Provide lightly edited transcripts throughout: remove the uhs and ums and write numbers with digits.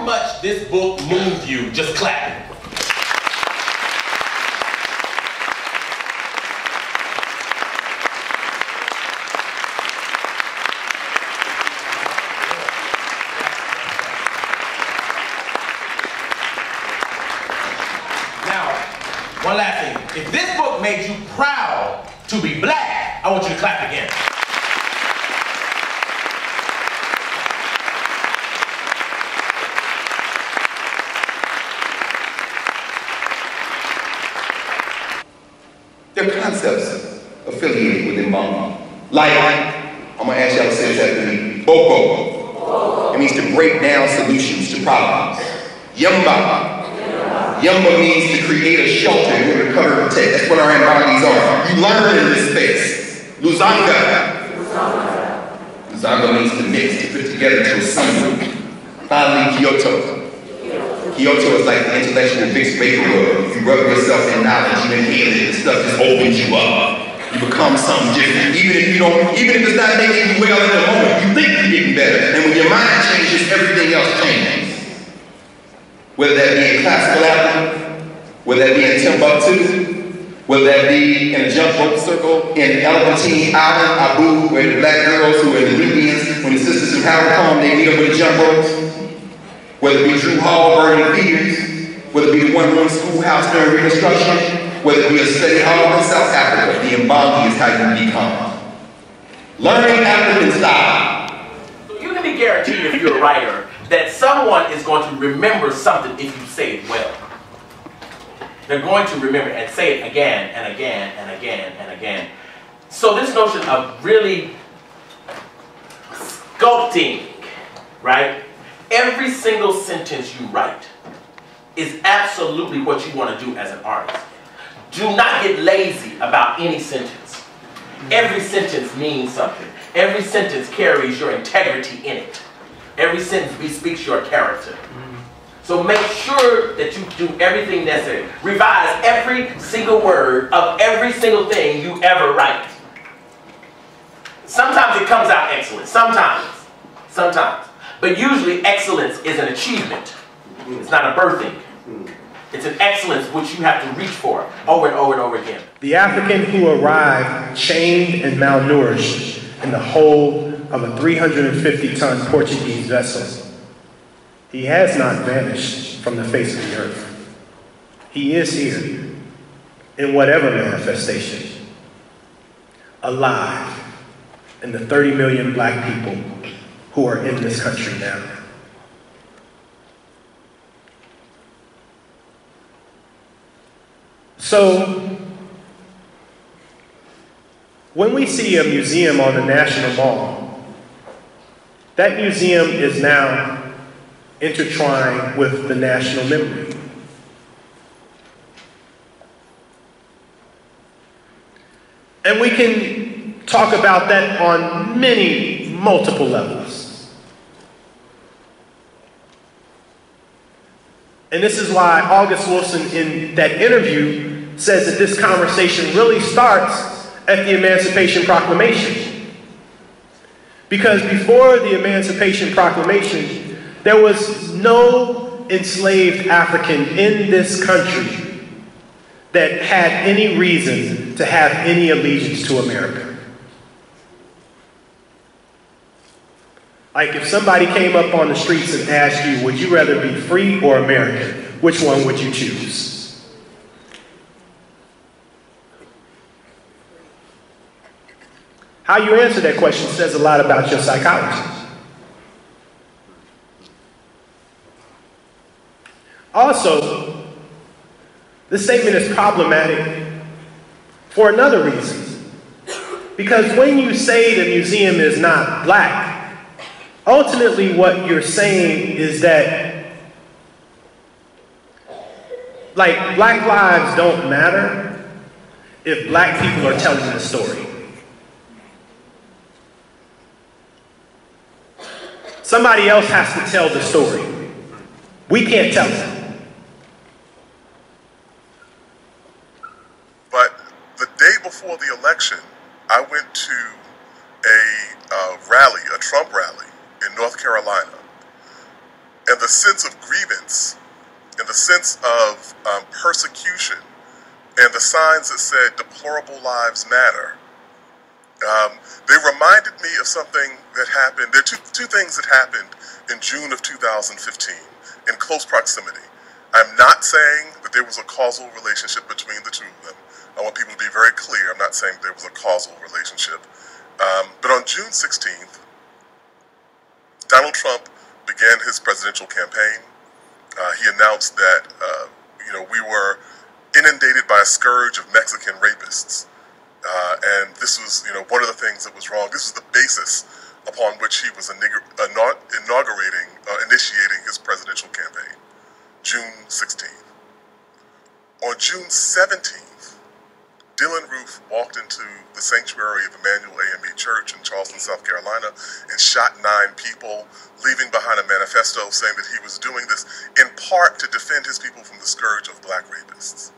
however much this book moved you, just clap. One last thing. If this book made you proud to be black, I want you to clap again. There are concepts affiliated with Mbongi. Like, I'm gonna ask y'all to say this after me. Boko. It means to break down solutions to problems. Yamba. Yamba means to create a shelter in order to cover and protect. That's what our Mbongis are. You learn in this space. Luzanga. Luzanga means to mix, to put together, to assemble. Finally, Kyoto. Kyoto is like the intellectual Vicks vapor rub. You rub yourself in knowledge, you inhale it, the stuff just opens you up. You become something different. Even if it's not making you well in the moment, you think you're getting better. And when your mind changes, everything else changes. Whether that be in classical Africa, whether that be in Timbuktu, whether that be in a jump rope circle in Elephantine Island, Abu, where the black girls who are the Nubians, when the sisters from Howard come, they meet up with the jump ropes. Whether it be Drew Hall burning feeders, whether it be the one-room schoolhouse during Reconstruction, whether it be a study hall in South Africa, the Mbongi is how you become. Learning African style. So you can be guaranteed, if you're a writer, that someone is going to remember something if you say it well. They're going to remember and say it again and again and again and again. So this notion of really sculpting, right? Every single sentence you write is absolutely what you want to do as an artist. Do not get lazy about any sentence. Every sentence means something. Every sentence carries your integrity in it. Every sentence bespeaks your character. So make sure that you do everything necessary. Revise every single word of every single thing you ever write. Sometimes it comes out excellent. Sometimes. But usually excellence is an achievement. It's not a birthing. It's an excellence which you have to reach for over and over and over again. The African who arrived chained and malnourished in the hold of a 350-ton Portuguese vessel. He has not vanished from the face of the earth. He is here, in whatever manifestation, alive in the 30 million black people who are in this country now. So, when we see a museum on the National Mall, that museum is now intertwined with the national memory. And we can talk about that on multiple levels. And this is why August Wilson, in that interview, says that this conversation really starts at the Emancipation Proclamation. Because before the Emancipation Proclamation, there was no enslaved African in this country that had any reason to have any allegiance to America. Like if somebody came up on the streets and asked you, would you rather be free or American? Which one would you choose? How you answer that question says a lot about your psychology. Also, this statement is problematic for another reason. Because when you say the museum is not black, ultimately what you're saying is that, like, black lives don't matter if black people are telling the story. Somebody else has to tell the story. We can't tell it. But the day before the election, I went to a rally, a Trump rally in North Carolina. and the sense of grievance and the sense of persecution and the signs that said deplorable lives matter, they reminded me of something that happened. There are two things that happened in June of 2015 in close proximity. I'm not saying that there was a causal relationship between the two of them. I want people to be very clear. I'm not saying there was a causal relationship. But on June 16th, Donald Trump began his presidential campaign. He announced that we were inundated by a scourge of Mexican rapists. And this was one of the things that was wrong. This was the basis upon which he was initiating his presidential campaign, June 16th. On June 17th, Dylan Roof walked into the sanctuary of Emmanuel AME Church in Charleston, South Carolina, and shot 9 people, leaving behind a manifesto saying that he was doing this in part to defend his people from the scourge of black rapists.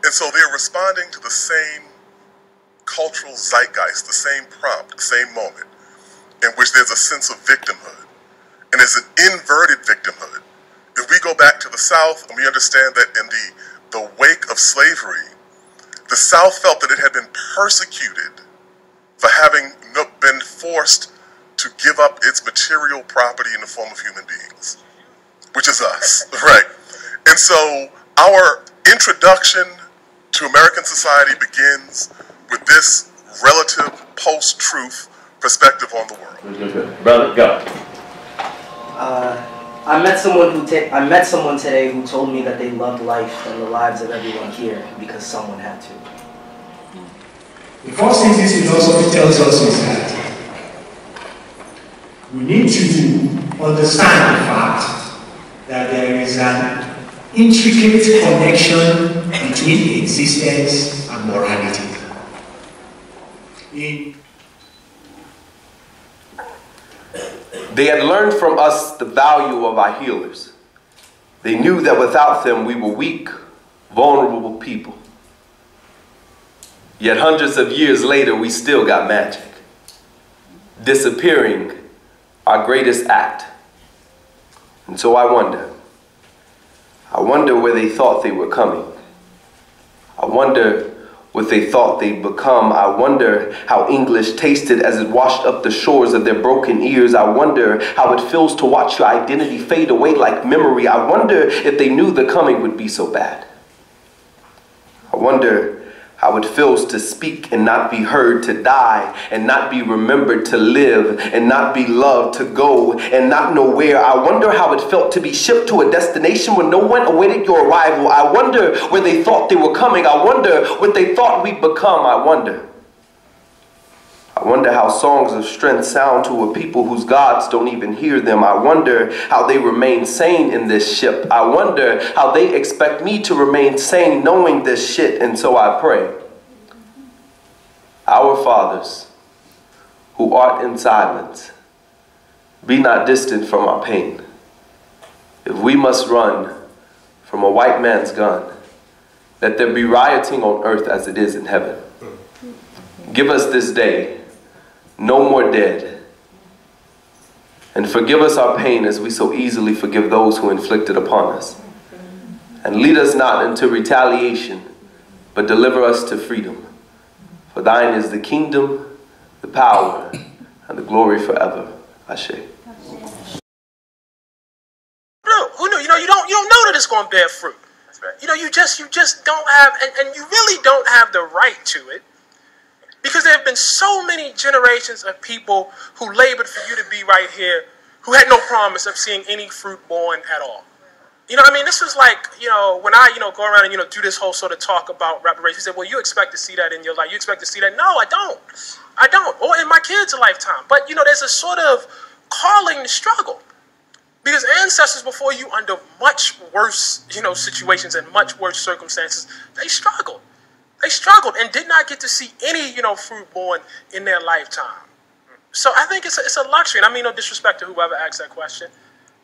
And so they're responding to the same cultural zeitgeist, the same prompt, the same moment, in which there's a sense of victimhood. And it's an inverted victimhood. If we go back to the South, and we understand that in the wake of slavery, the South felt that it had been persecuted for having been forced to give up its material property in the form of human beings, which is us, right? And so our introduction to American society begins with this relative post-truth perspective on the world. Brother, go. I met someone today who told me that they loved life and the lives of everyone here because someone had to. The first thing this philosophy tells us is that we need to understand the fact that there is an intricate connection between existence and morality. They had learned from us the value of our healers. They knew that without them we were weak, vulnerable people. Yet hundreds of years later we still got magic. Disappearing, our greatest act. And so I wonder where they thought they were coming. I wonder what they thought they'd become. I wonder how English tasted as it washed up the shores of their broken ears. I wonder how it feels to watch your identity fade away like memory. I wonder if they knew the coming would be so bad. I wonder how it feels to speak and not be heard, to die and not be remembered, to live and not be loved, to go and not know where. I wonder how it felt to be shipped to a destination where no one awaited your arrival. I wonder where they thought they were coming. I wonder what they thought we'd become. I wonder how songs of strength sound to a people whose gods don't even hear them. I wonder how they remain sane in this ship. I wonder how they expect me to remain sane knowing this shit. And so I pray, our fathers, who art in silence, be not distant from our pain. If we must run from a white man's gun, let there be rioting on earth as it is in heaven. Give us this day no more dead, and forgive us our pain as we so easily forgive those who inflict it upon us. And lead us not into retaliation, but deliver us to freedom. For thine is the kingdom, the power, and the glory forever. Ashe. No, who knew? You don't know that it's going to bear fruit. That's right. You just don't have, and you really don't have the right to it. Because there have been so many generations of people who labored for you to be right here, who had no promise of seeing any fruit born at all. You know what I mean? This was like, when I, go around and, do this whole sort of talk about reparations, you say, well, you expect to see that in your life. You expect to see that? No, I don't. I don't. Or in my kids' lifetime. But, there's a sort of calling to struggle. Because ancestors before you, under much worse, situations and much worse circumstances, they struggled. They struggled and did not get to see any, fruit born in their lifetime. So I think it's a luxury. And I mean no disrespect to whoever asked that question,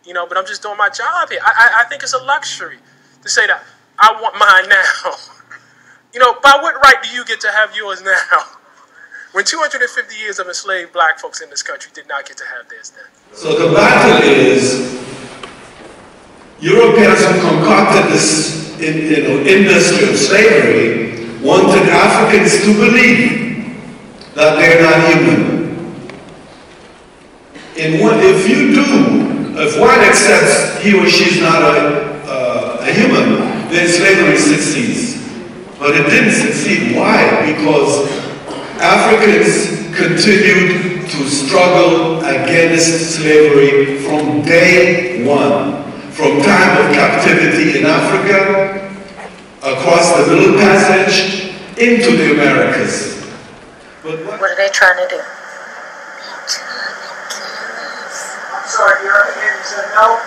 but I'm just doing my job here. I think it's a luxury to say that I want mine now. By what right do you get to have yours now? when 250 years of enslaved black folks in this country did not get to have theirs then. So the battle is Europeans who concocted this industry of slavery wanted Africans to believe that they're not human. If one accepts he or she is not a human, then slavery succeeds. But it didn't succeed. Why? Because Africans continued to struggle against slavery from day one. From time of captivity in Africa, across the Middle Passage, into the Americas. But what are they trying to do? I'm sorry, you're again, you said no?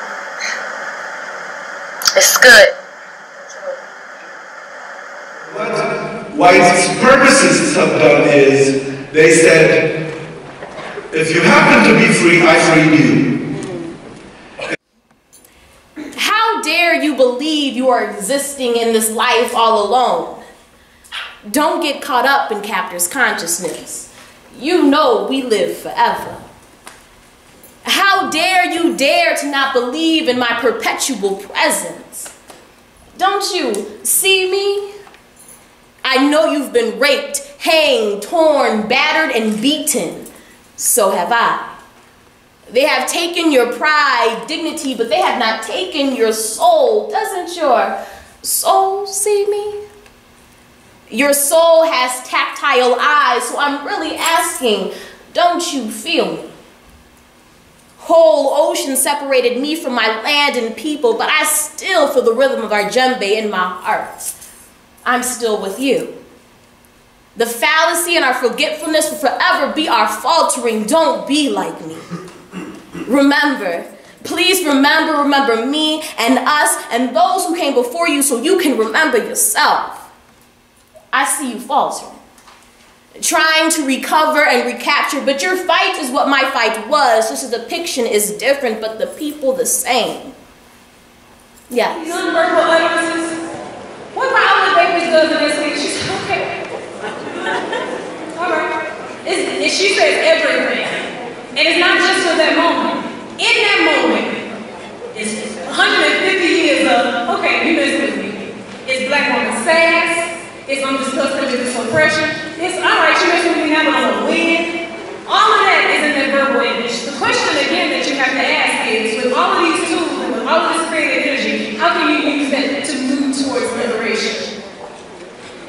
It's good. What white supremacists have done is, they said, if you happen to be free, I freed you. How dare you believe you are existing in this life all alone? Don't get caught up in captors' consciousness. You know we live forever. How dare you dare to not believe in my perpetual presence? Don't you see me? I know you've been raped, hanged, torn, battered, and beaten. So have I. They have taken your pride, dignity, but they have not taken your soul. Doesn't your soul see me? Your soul has tactile eyes, so I'm really asking, don't you feel me? Whole ocean separated me from my land and people, but I still feel the rhythm of our djembe in my heart. I'm still with you. The fallacy and our forgetfulness will forever be our faltering. Don't be like me. Remember, please remember me and us and those who came before you so you can remember yourself. I see you faltering, trying to recover and recapture, but your fight is what my fight was, just the depiction is different, but the people the same. Yes. Nonverbal utterances. What my other babies does in this week, she's okay. All right. And she says everything. And it's not just for that moment. In that moment, it's 150 years of, okay, you messed with me. It's black woman sass. It's I'm disgusted with this oppression. It's all right, you messing with me now, but I'm gonna win. All of that is in that verbal image. The question again that you have to ask is, with all of these tools and with all of this creative energy, how can you use that to move towards liberation?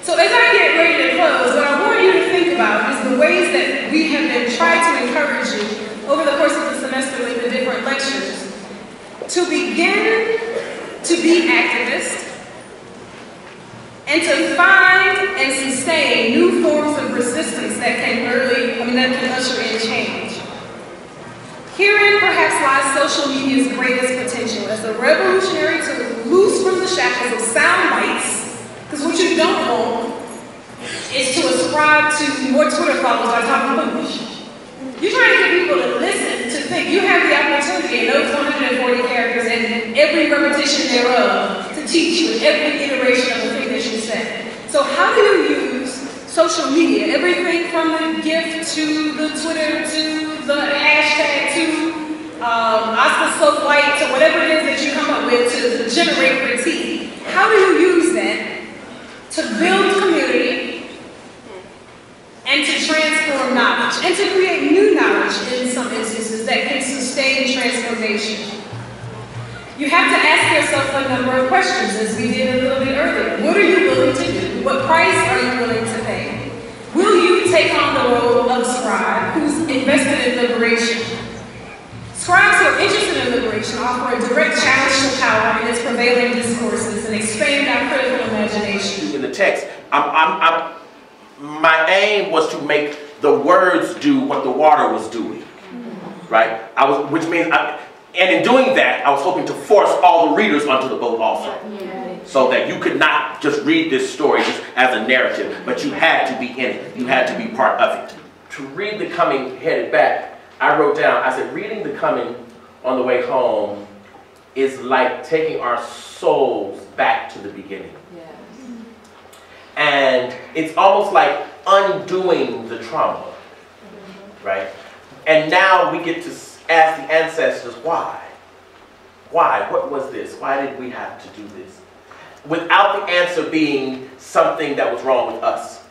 So as I get ready to close, what I want you to think about is the ways that we have been trying to encourage you over the course of the semester with the different lectures to begin to be activists and to find and sustain new forms of resistance that can usher in change. Herein perhaps lies social media's greatest potential as a revolutionary tool loose from the shackles of sound bites, because what you don't want is to ascribe to more Twitter followers by talking English. You're trying to get people to listen, to think. You have the opportunity in those 140 characters and every repetition thereof to teach you in every iteration of the thing that you said. So how do you use social media, everything from the GIF to the Twitter to the hashtag to Oscar So White to whatever it is that you come up with to generate critique? How do you use that to build community and to transform knowledge, and to create new knowledge in some instances that can sustain transformation? You have to ask yourself a number of questions, as we did a little bit earlier. What are you willing to do? What price are you willing to pay? Will you take on the role of a scribe who's invested in liberation? Scribes who are interested in liberation offer a direct challenge to power in its prevailing discourses and expand our critical imagination. In the text, my aim was to make the words do what the water was doing, right? Which means, and in doing that, I was hoping to force all the readers onto the boat also, so that you could not just read this story just as a narrative, but you had to be in it. You had to be part of it. To read The Coming headed back, I wrote down, I said, reading The Coming on the way home is like taking our souls back to the beginning. And it's almost like undoing the trauma, right? And now we get to ask the ancestors why. Why? What was this? Why did we have to do this? Without the answer being something that was wrong with us,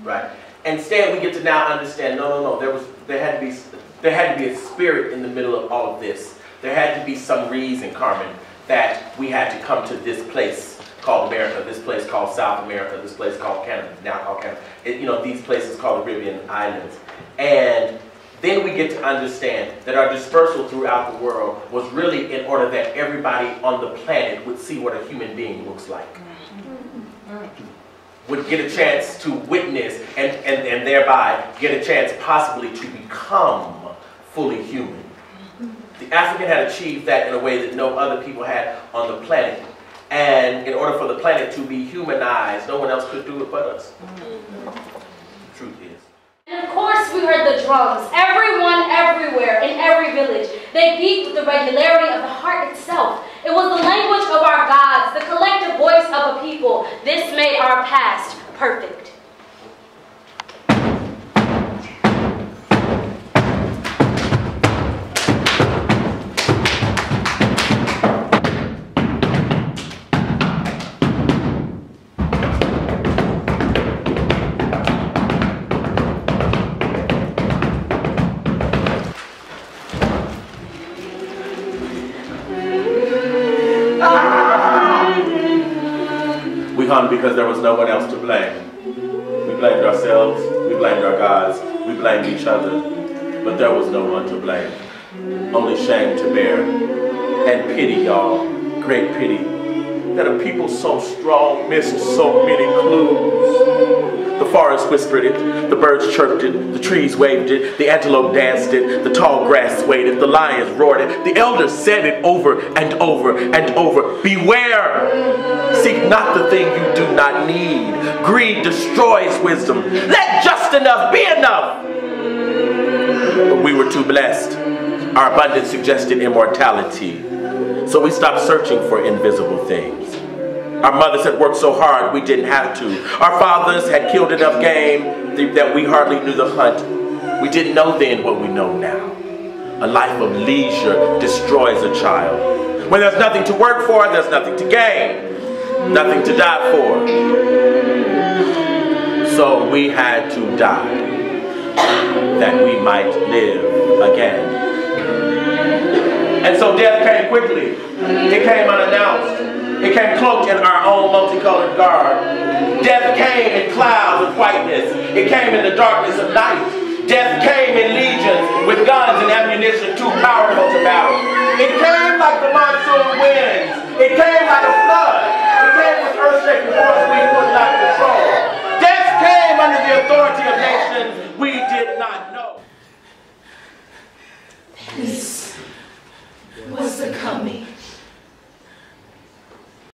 right? Instead, we get to now understand, no, there had to be a spirit in the middle of all of this. There had to be some reason, Carmen, that we had to come to this place called America, this place called South America, this place called Canada, now called Canada. These places called the Caribbean islands. And then we get to understand that our dispersal throughout the world was really in order that everybody on the planet would see what a human being looks like. Would get a chance to witness and thereby get a chance possibly to become fully human. The African had achieved that in a way that no other people had on the planet. And in order for the planet to be humanized, no one else could do it but us. The truth is. And of course we heard the drums. Everyone, everywhere, in every village. They beat with the regularity of the heart itself. It was the language of our gods, the collective voice of a people. This made our past perfect. Because there was no one else to blame. We blamed ourselves, we blamed our gods, we blamed each other, but there was no one to blame. Only shame to bear, and pity, y'all, great pity, that a people so strong missed so many clues. The forest whispered it, the birds chirped it, the trees waved it, the antelope danced it, the tall grass swayed it, the lions roared it, the elders said it over and over and over. Beware! Seek not the thing you do not need. Greed destroys wisdom. Let just enough be enough! But we were too blessed. Our abundance suggested immortality. So we stopped searching for invisible things. Our mothers had worked so hard we didn't have to. Our fathers had killed enough game that we hardly knew the hunt. We didn't know then what we know now. A life of leisure destroys a child. When there's nothing to work for, there's nothing to gain, nothing to die for. So we had to die, that we might live again. And so death came quickly. It came unannounced. It came cloaked in our own multicolored garb. Death came in clouds of whiteness. It came in the darkness of night. Death came in legions with guns and ammunition too powerful to battle. It came like the monsoon winds. It came like a